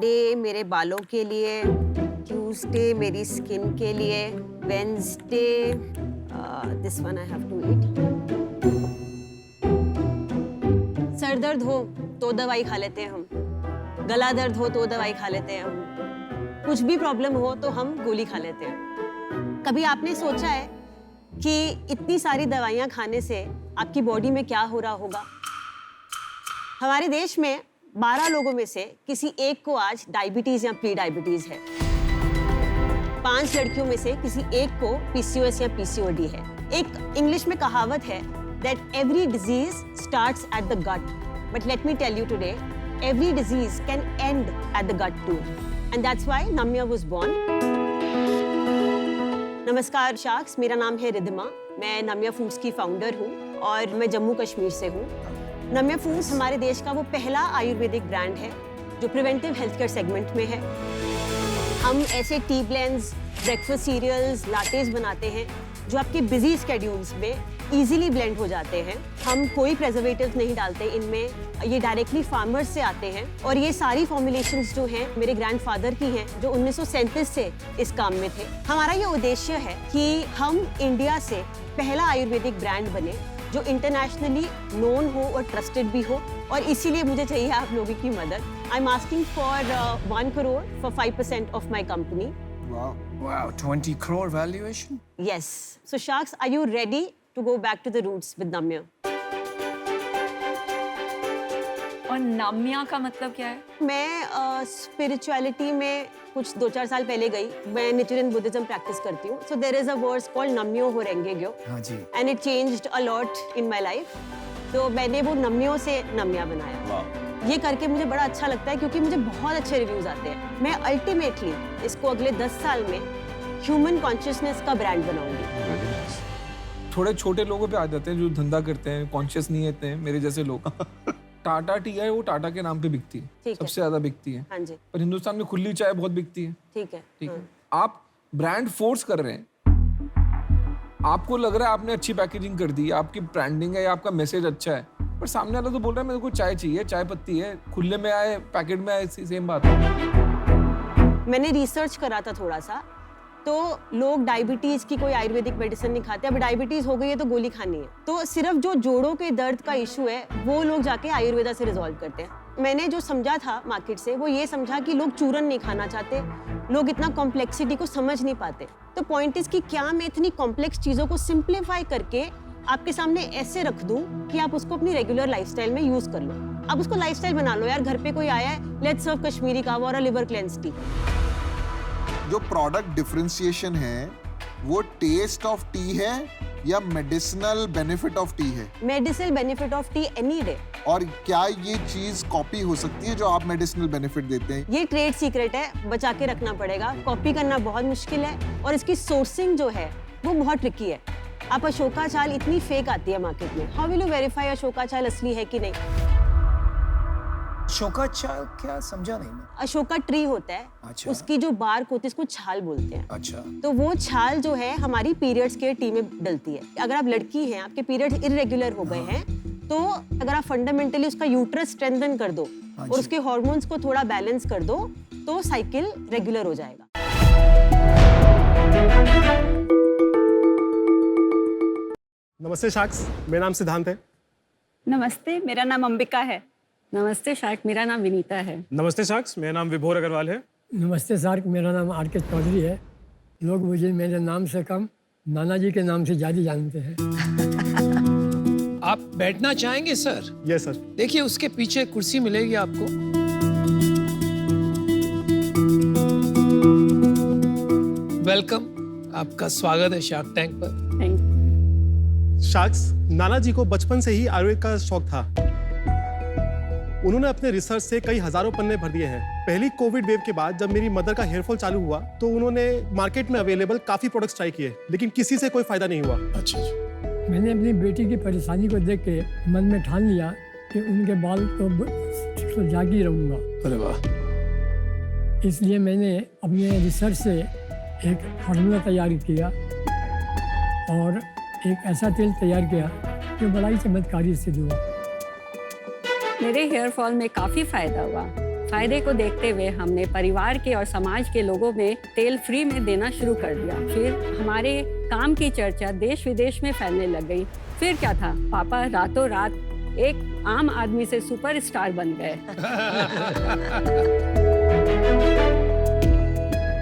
Monday मेरे बालों के लिए, ट्यूसडे मेरी स्किन के लिए, Wednesday this one I have to eat. सर दर्द हो तो दवाई खा लेते हैं हम, गला दर्द हो तो दवाई खा लेते हैं हम, कुछ भी प्रॉब्लम हो तो हम गोली खा लेते हैं। कभी आपने सोचा है कि इतनी सारी दवाइयाँ खाने से आपकी बॉडी में क्या हो रहा होगा? हमारे देश में 12 लोगों में से किसी एक को आज डायबिटीज या प्री डायबिटीज है। 5 लड़कियों में से किसी एक को PCOS या PCOD है। एक इंग्लिश में कहावत है that every disease starts at the gut, but let me tell you today, every disease can end at the gut too, and that's why Namya was born. नमस्कार शार्क्स, मेरा नाम है रिद्धिमा, मैं नम्या फूड्स की फाउंडर हूँ और मैं जम्मू कश्मीर से हूँ। नम्या फूड्स हमारे देश का वो पहला आयुर्वेदिक ब्रांड है जो प्रिवेंटिव हेल्थ केयर सेगमेंट में है। हम ऐसे टी ब्लेंड्स, ब्रेकफास्ट सीरियल्स, लाटेस बनाते हैं जो आपके बिजी स्केड्यूल्स में इजीली ब्लेंड हो जाते हैं। हम कोई प्रिजर्वेटिव नहीं डालते इनमें, ये डायरेक्टली फार्मर्स से आते हैं और ये सारी फॉर्मुलेशंस जो हैं मेरे ग्रैंडफादर की हैं जो 1937 से इस काम में थे। हमारा ये उद्देश्य है कि हम इंडिया से पहला आयुर्वेदिक ब्रांड बने जो इंटरनेशनली नोन हो और ट्रस्टेड भी हो, और इसीलिए मुझे चाहिए आप लोगों की मदद। I am asking for 1 crore for 5% of my company. Wow, 20 crore valuation? Yes. So Sharks, are you ready to go back to the roots with Namya? और नाम्या का मतलब क्या है? मैं स्पिरिचुअलिटी में कुछ 2-4 साल पहले गई। मैं निचुरियन बुद्धिज्म प्रैक्टिस करती हूँ। So there is a verse called नम्यो हो रेंगे ग्यो। हाँ जी। And it changed a lot in my life. तो मैंने वो नम्यो से नम्या बनाया। ये करके मुझे बड़ा अच्छा लगता है क्योंकि मुझे बहुत अच्छे रिव्यूज आते हैं। मैं अल्टीमेटली इसको अगले 10 साल में ह्यूमन कॉन्शियसनेस का ब्रांड बनाऊंगी। थोड़े छोटे लोगों पे आ जाते हैं जो धंधा करते हैं, कॉन्शियस नहीं होते हैं, मेरे जैसे लोग। टाटा टी है, वो टाटा के नाम पे बिकती है, सबसे ज्यादा बिकती है। हाँ जी। पर हिंदुस्तान में खुली चाय बहुत बिकती है। ठीक है। ठीक है। आप ब्रांड फोर्स कर रहे हैं, आपको लग रहा है आपने अच्छी पैकेजिंग कर दी, आपकी ब्रांडिंग है या आपका मैसेज अच्छा है, पर सामने वाला तो बोल रहा है मेरे को चाय चाहिए, चाय पत्ती है, खुले में आए पैकेट में आए, सेम बात है। मैंने रिसर्च करा था थोड़ा सा, तो लोग डायबिटीज की कोई आयुर्वेदिक मेडिसिन नहीं खाते। अब डायबिटीज हो गई है तो गोली खानी है, तो सिर्फ जो जोड़ों के दर्द का इशू है वो लोग जाके आयुर्वेदा से रिजॉल्व करते हैं। मैंने जो समझा था मार्केट से वो ये समझा कि लोग चूरन नहीं खाना चाहते, लोग इतना कॉम्प्लेक्सिटी को समझ नहीं पाते। तो पॉइंट इज कि क्या मैं इतनी कॉम्प्लेक्स चीजों को सिंप्लीफाई करके आपके सामने ऐसे रख दूं कि आप उसको अपनी रेगुलर लाइफस्टाइल में यूज कर लो। आप उसको लाइफस्टाइल बना लो। यार घर पे कोई आया है, लेट्स सर्व कश्मीरी कावा और लिवर क्लेंस टी। जो प्रोडक्ट डिफरेंशिएशन है वो टेस्ट ऑफ टी है या मेडिसिनल बेनिफिट ऑफ टी है? Medicinal benefit of T any day. और क्या ये चीज कॉपी हो सकती है जो आप मेडिसिनल बेनिफिट देते हैं? ये ट्रेड सीक्रेट है, बचा के रखना पड़ेगा। कॉपी करना बहुत मुश्किल है और इसकी सोर्सिंग जो है वो बहुत ट्रिकी है। आप अशोका चाल इतनी फेक आती है मार्केट में, how will you verify Ashoka चाल असली है कि नहीं? अशोका चाय क्या, समझा नहीं मैं। अशोका ट्री होता है, अच्छा। उसकी जो बार्क होती है उसको छाल बोलते हैं। अच्छा। तो वो छाल जो है हमारी पीरियड्स के टी में डलती है। अगर आप लड़की हैं, आपके पीरियड्स इररेगुलर हो गए हैं, तो अगर आप फंडामेंटली उसका यूट्रस स्ट्रेंथन कर दो और उसके हार्मोन्स को थोड़ा बैलेंस कर दो तो साइकिल रेगुलर हो जाएगा। नमस्ते शार्क्स, मेरा नाम सिद्धांत है। नमस्ते, मेरा नाम अंबिका है। नमस्ते शार्क, मेरा नाम विनीता है। नमस्ते शार्क्स, मेरा नाम विभोर अग्रवाल है। नमस्ते शार्क, मेरा नाम आर.के. चौधरी है। लोग मुझे मेरे नाम से कम नाना जी के नाम से ज़्यादा जानते हैं। आप बैठना चाहेंगे सर? Yes sir. देखिए उसके पीछे कुर्सी मिलेगी आपको। वेलकम, आपका स्वागत है शार्क टैंक पर। शार्क्स, नाना जी को बचपन से ही आयुर्वेद का शौक था। उन्होंने अपने रिसर्च से कई हजारों पन्ने भर दिए हैं। पहली कोविड वेव के बाद जब मेरी मदर का हेयरफॉल चालू हुआ तो उन्होंने मार्केट में अवेलेबल काफी प्रोडक्ट्स ट्राई किए, लेकिन किसी से कोई फायदा नहीं हुआ। अच्छा। मैंने अपनी बेटी की परेशानी को देख के मन में ठान लिया कि उनके बाल तो जागी रहूंगा। अरे वाह। इसलिए मैंने अपने रिसर्च से एक फार्मूला तैयार किया और एक ऐसा तेल तैयार किया जो बड़ा ही चमत्कारी सिद्ध हुआ। मेरे हेयर फॉल में काफ़ी फायदा हुआ। फायदे को देखते हुए हमने परिवार के और समाज के लोगों में तेल फ्री में देना शुरू कर दिया। फिर हमारे काम की चर्चा देश विदेश में फैलने लग गई। फिर क्या था, पापा रातों रात एक आम आदमी से सुपरस्टार बन गए।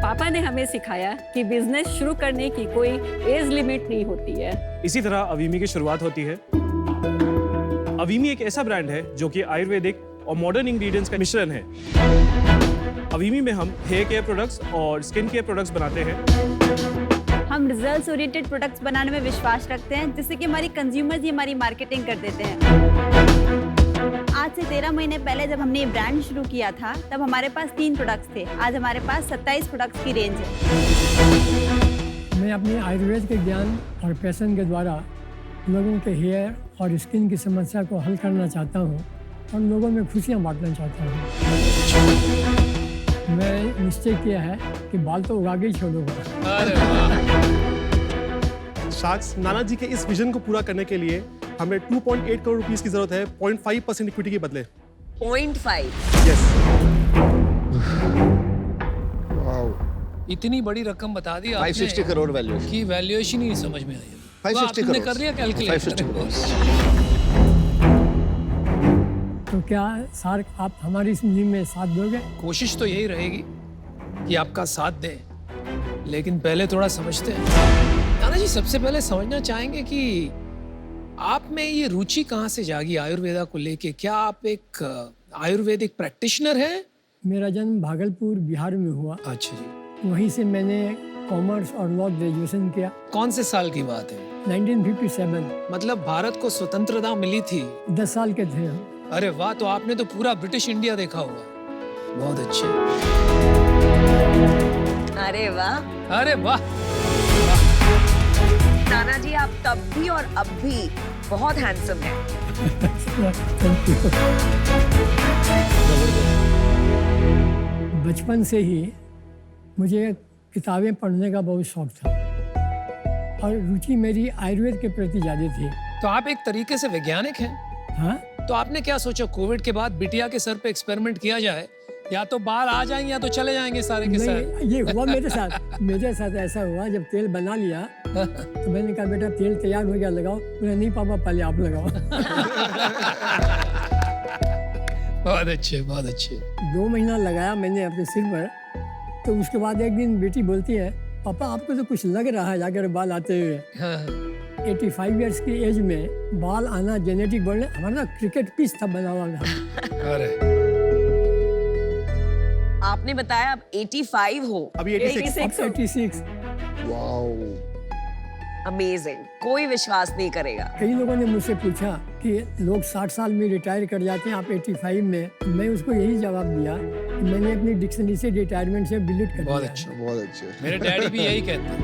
पापा ने हमें सिखाया कि बिजनेस शुरू करने की कोई एज लिमिट नहीं होती है। इसी तरह अवीमी की शुरुआत होती है। अवीमी एक ऐसा ब्रांड है जो कि आयुर्वेदिक और मॉडर्न इंग्रेडिएंट्स का मिश्रण है। अवीमी में हम हेयर केयर प्रोडक्ट्स और स्किन केयर प्रोडक्ट्स बनाते हैं। हम रिजल्ट्स ओरिएंटेड प्रोडक्ट्स बनाने में विश्वास रखते हैं, जिससे कि हमारी कंज्यूमर्स ही हमारी मार्केटिंग कर देते हैं। आज से 13 महीने पहले जब हमने ये ब्रांड शुरू किया था, तब हमारे पास 3 प्रोडक्ट्स थे। आज हमारे पास 27 प्रोडक्ट्स की रेंज है। मैं अपने आयुर्वेद के ज्ञान और पैशन के द्वारा लोगों के हेयर और स्किन की समस्या को हल करना चाहता हूँ और लोगों में खुशियाँ बांटना चाहता हूँ। मैं निश्चय किया है कि बाल तो उगा के ही छोड़ूंगा। शाक्स, नाना जी के इस विजन को पूरा करने के लिए हमें 2.8 करोड़ रुपीस की जरूरत है 0.5% इक्विटी के बदले। 0.5? यस। इतनी बड़ी रकम बता दी आपने 560 करोड़ वैल्यूएशन की वैल्यूएशन ही समझ में आई। 560 आपने करोड़ कर लिया कैलकुलेट। तो क्या सार्क आप हमारी इस मुहिम में साथ दोगे? कोशिश तो यही रहेगी कि आपका साथ दें, लेकिन पहले थोड़ा समझते हैं। नाना जी, सबसे पहले समझना चाहेंगे कि आप में ये रुचि कहाँ से जागी आयुर्वेदा को लेके? क्या आप एक आयुर्वेदिक प्रैक्टिशनर हैं? मेरा जन्म भागलपुर बिहार में हुआ। अच्छा जी। वहीं से मैंने कॉमर्स और लॉ ग्रेजुएशन किया। कौन से साल की बात है? 1957। मतलब भारत को स्वतंत्रता मिली थी? 10 साल के थे हम। अरे वाह, तो आपने तो पूरा ब्रिटिश इंडिया देखा हुआ। बहुत अच्छे। अरे वाह, अरे वाह। नाना जी आप तब भी और अब भी बहुत हैंडसम हैं। बचपन से ही मुझे किताबें पढ़ने का बहुत शौक था और रुचि मेरी आयुर्वेद के प्रति ज्यादा थी। तो आप एक तरीके से वैज्ञानिक हैं। हाँ? तो आपने क्या सोचा, कोविड के बाद बिटिया के सर पे एक्सपेरिमेंट किया जाए? या तो बाल आ जाएंगे या तो चले जाएंगे सारे के सारे। नहीं, ये हुआ मेरे साथ ऐसा हुआ। जब तेल बना लिया तो मैंने कहा बेटा तेल तैयार हो गया, लगाओ। बोला नहीं पापा पहले आप लगाओ। बहुत अच्छे, बहुत अच्छे। 2 महीना लगाया मैंने अपने सिर पर। तो उसके बाद एक दिन बेटी बोलती है, पापा आपको तो कुछ लग रहा है जाकर बाल आते हुए। 85 इयर्स की एज में बाल आना जेनेटिक बोलने, हमारा क्रिकेट पिच था बना हुआ था। अरे आपने बताया अब 85 हो। अभी 86। वाओ, अमेजिंग, कोई विश्वास नहीं करेगा। कई लोगों ने मुझसे पूछा कि लोग 60 साल में रिटायर कर जाते हैं, आप 85 में। मैं उसको यही जवाब दिया कि मैंने अपनी डिक्शनरी से रिटायरमेंट से डिलीट कर दिया। बहुत अच्छे, बहुत अच्छे। मेरे डैडी भी यही कहते हैं।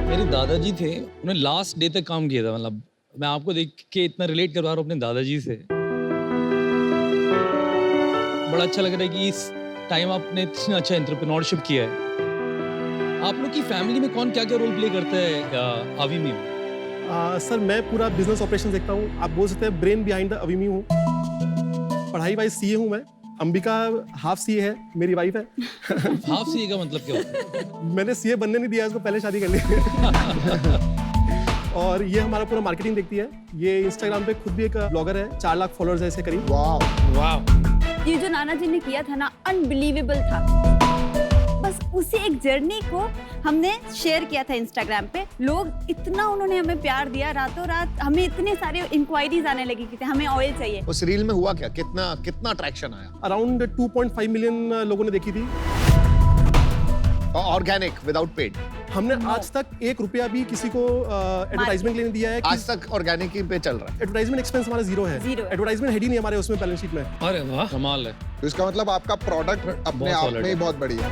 मेरे दादाजी थे, उन्होंने लास्ट डे तक काम किया था। मतलब मैं आपको देख के इतना रिलेट कर पा रहा हूँ अपने दादाजी से। बड़ा अच्छा लग रहा है कि इस टाइम आपने इतना अच्छा एंटरप्रेन्योरशिप किया है। आप लोग की फैमिली में कौन क्या क्या रोल प्ले करता है अवीमी में? सर मैं पूरा बिजनेस ऑपरेशन देखता हूँ। आप बोल सकते हैं ब्रेन बिहाइंड द अवीमी हूँ। पढ़ाई वाइज सीए हूँ मैं। अंबिका हाफ सीए है, मेरी वाइफ है। हाफ सीए का मतलब क्या होता है? मैंने सीए बनने नहीं दिया, इसको पहले शादी कर ली। और ये हमारा पूरा मार्केटिंग देखती है। ये इंस्टाग्राम पे खुद भी एक ब्लॉगर है, 4 लाख फॉलोअर्स है ऐसे करीब। वाह। ये जो नाना जी ने किया था ना, अनबिलीवेबल था। बस उसी एक जर्नी को हमने शेयर किया था इंस्टाग्राम पे। लोग इतना उन्होंने हमें प्यार दिया, रातों रात हमें इतने सारे इंक्वायरीज आने लगी कि हमें ऑयल चाहिए। उस रील में हुआ क्या, कितना अट्रैक्शन आया? अराउंड 2.5 मिलियन लोगों ने देखी थी। Organic without paid? हमने आज तक 1 रुपया भी किसी को एडवर्टाइजमेंट लेने दिया है। आज तक ऑर्गेनिक ही पे चल रहा है। एडवर्टाइजमेंट एक्सपेंस हमारा जीरो है। एडवर्टाइजमेंट हेड ही नहीं हमारे उसमें बैलेंस शीट में। अरे वाह, कमाल है। तो इसका मतलब आपका प्रोडक्ट अपने आप में ही बहुत बढ़िया है।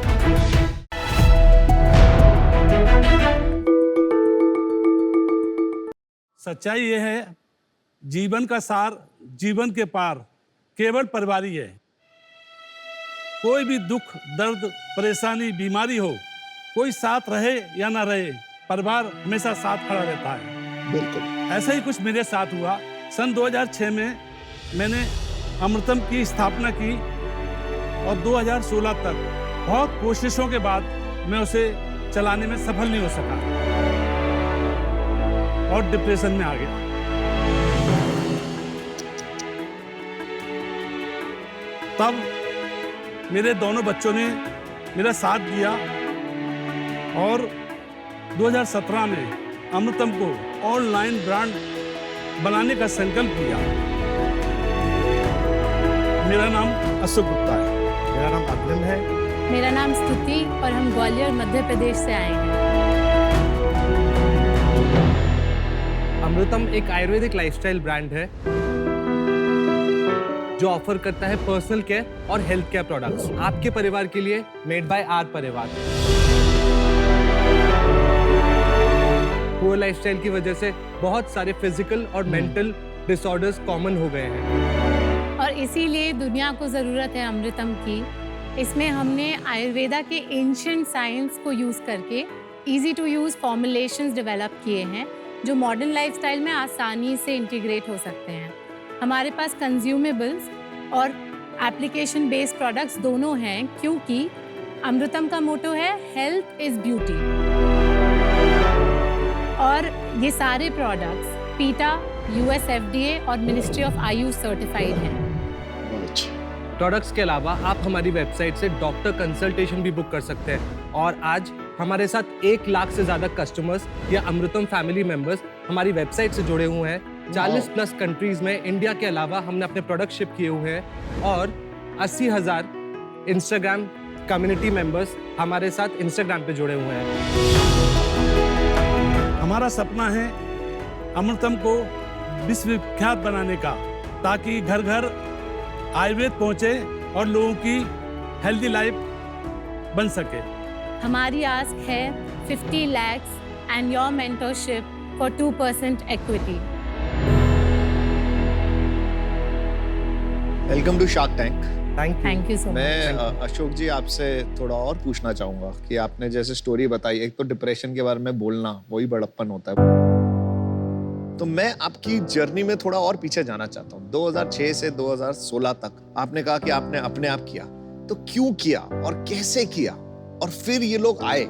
सच्चाई ये है, जीवन का सार जीवन के पार केवल परिवार ही है। कोई भी दुख, दर्द, परेशानी, बीमारी हो, कोई साथ रहे या ना रहे, परिवार हमेशा साथ खड़ा रहता है। बिल्कुल ऐसा ही कुछ मेरे साथ हुआ। सन 2006 में मैंने अमृतम की स्थापना की और 2016 तक बहुत कोशिशों के बाद मैं उसे चलाने में सफल नहीं हो सका और डिप्रेशन में आ गया। तब मेरे दोनों बच्चों ने मेरा साथ दिया और 2017 में अमृतम को ऑनलाइन ब्रांड बनाने का संकल्प किया। मेरा नाम अशोक गुप्ता है। मेरा नाम अग्निम है। मेरा नाम स्तुति और हम ग्वालियर मध्य प्रदेश से आए हैं। अमृतम एक आयुर्वेदिक लाइफस्टाइल ब्रांड है जो ऑफर करता है पर्सनल केयर और हेल्थ केयर प्रोडक्ट्स आपके परिवार के लिए, मेड बाय आर परिवार। पुअर लाइफस्टाइल की वजह से बहुत सारे फिजिकल और मेंटल डिसऑर्डर्स कॉमन हो गए हैं और इसीलिए दुनिया को ज़रूरत है अमृतम की। इसमें हमने आयुर्वेदा के एंशिएंट साइंस को यूज़ करके easy to use formulations develop किए हैं जो मॉडर्न लाइफस्टाइल में आसानी से इंटीग्रेट हो सकते हैं। हमारे पास कंज्यूमेबल्स और एप्लीकेशन बेस्ड प्रोडक्ट्स दोनों हैं क्योंकि अमृतम का मोटो है हेल्थ इज़ ब्यूटी। और ये सारे प्रोडक्ट्स पीटा, US FDA और मिनिस्ट्री ऑफ आयुष सर्टिफाइड हैं। प्रोडक्ट्स के अलावा आप हमारी वेबसाइट से डॉक्टर कंसल्टेशन भी बुक कर सकते हैं और आज हमारे साथ 1 लाख से ज़्यादा कस्टमर्स या अमृतम फैमिली मेंबर्स हमारी वेबसाइट से जुड़े हुए हैं। 40+ कंट्रीज में इंडिया के अलावा हमने अपने प्रोडक्ट शिप किए हुए हैं और 80,000 इंस्टाग्राम कम्युनिटी मेंबर्स हमारे साथ इंस्टाग्राम पे जुड़े हुए हैं। हमारा सपना है अमृतम को विश्वविख्यात बनाने का, ताकि घर घर आयुर्वेद पहुंचे और लोगों की हेल्दी लाइफ बन सके। हमारी आस्क है 50 lakhs and your mentorship for 2% equity. Welcome to shark tank. Thank you so much. मैं अशोक जी आपसे थोड़ा और पूछना चाहूंगा कि आपने जैसे स्टोरी बताई, एक तो डिप्रेशन के बारे में बोलना वही बड़प्पन होता है, तो मैं आपकी जर्नी में थोड़ा और पीछे जाना चाहता हूँ। 2006 से 2016 तक आपने कहा कि आपने अपने आप किया, तो क्यों किया और कैसे किया, और फिर ये लोग आए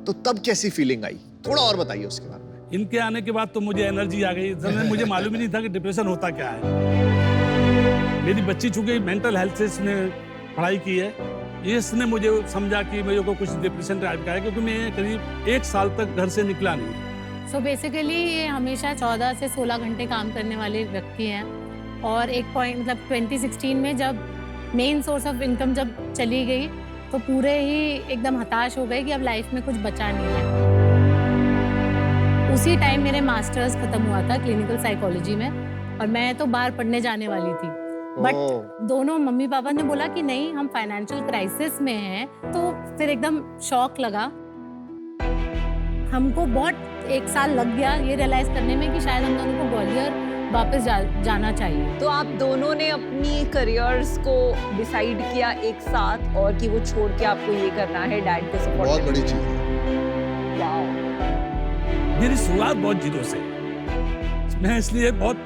तो तब कैसी फीलिंग आई, थोड़ा और बताइए उसके बारे में। इनके आने के बाद तो मुझे एनर्जी आ गई। मुझे मालूम ही नहीं था कि डिप्रेशन होता क्या है। मेरी बच्ची चूंकि मेंटल हेल्थ से इसने पढ़ाई की है, इसने मुझे समझा कि मेरे को कुछ डिप्रेशन टाइप का है, क्योंकि मैं करीब 1 साल तक घर से निकला नहीं। सो बेसिकली ये हमेशा 14 से 16 घंटे काम करने वाले व्यक्ति हैं और एक पॉइंट मतलब 2016 में जब मेन सोर्स ऑफ इनकम जब चली गई तो पूरे ही एकदम हताश हो गए कि अब लाइफ में कुछ बचा नहीं है। उसी टाइम मेरे मास्टर्स खत्म हुआ था क्लिनिकल साइकोलॉजी में और मैं तो बाहर पढ़ने जाने वाली थी, बट दोनों मम्मी पापा ने बोला कि नहीं, हम फाइनेंशियल क्राइसिस में हैं। तो फिर एकदम शॉक लगा। हमको बहुत 1 साल लग गया ये रियलाइज करने में कि शायद हम दोनों को ग्वालियर वापस जाना चाहिए। तो आप दोनों ने अपनी करियर्स को डिसाइड किया एक साथ और कि वो छोड़ के आपको ये करना है, डैड को सपोर्ट। बहुत बड़ी चीज है। मेरी शुरुआत बहुत जीरो से, मैं इसलिए बहुत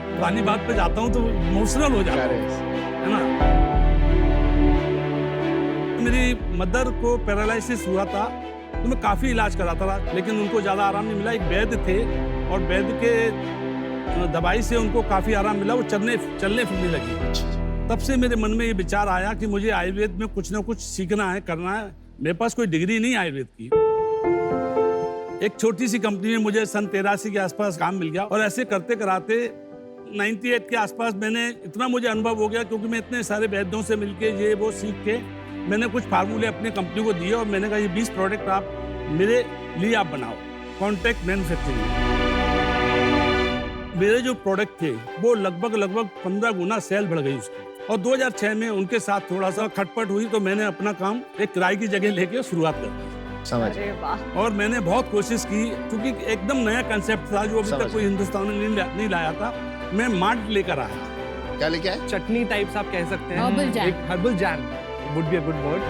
पुरानी बात पे जाता हूँ तो इमोशनल हो जाता हूँ, है ना। मेरी मदर को पैरालिसिस हुआ था तो मैं काफ़ी इलाज कराता रहा, लेकिन उनको ज़्यादा आराम नहीं मिला। एक वैद्य थे और वैद्य के दवाई से उनको काफ़ी आराम मिला, वो चलने फिरने लगी। तब से मेरे मन में ये विचार आया कि मुझे आयुर्वेद में कुछ ना कुछ सीखना है, करना है। मेरे पास कोई डिग्री नहीं आयुर्वेद की। एक छोटी सी कंपनी में मुझे सन 83 के आसपास काम मिल गया और ऐसे करते कराते 98 के आसपास मैंने इतना मुझे अनुभव हो गया, क्योंकि मैं इतने सारे वैद्यों से मिलके ये वो सीख के मैंने कुछ फार्मूले अपनी कंपनी को दिए और मैंने कहा ये 20 प्रोडक्ट आप मेरे लिए आप बनाओ, कॉन्ट्रैक्ट मैन्युफैक्चरिंग। मेरे जो प्रोडक्ट थे वो लगभग 15 गुना सेल बढ़ गई उसकी। और 2006 में उनके साथ थोड़ा सा खटपट हुई तो मैंने अपना काम एक किराए की जगह लेके शुरुआत कर दी। और मैंने बहुत कोशिश की, क्योंकि एकदम नया कंसेप्ट था जो अभी तक कोई हिंदुस्तान में नहीं लाया था। मैं मार्ट लेकर आया। क्या लेके आए? चटनी टाइप्स आप कह सकते हैं। Herbal jam. एक herbal jam would be a good word।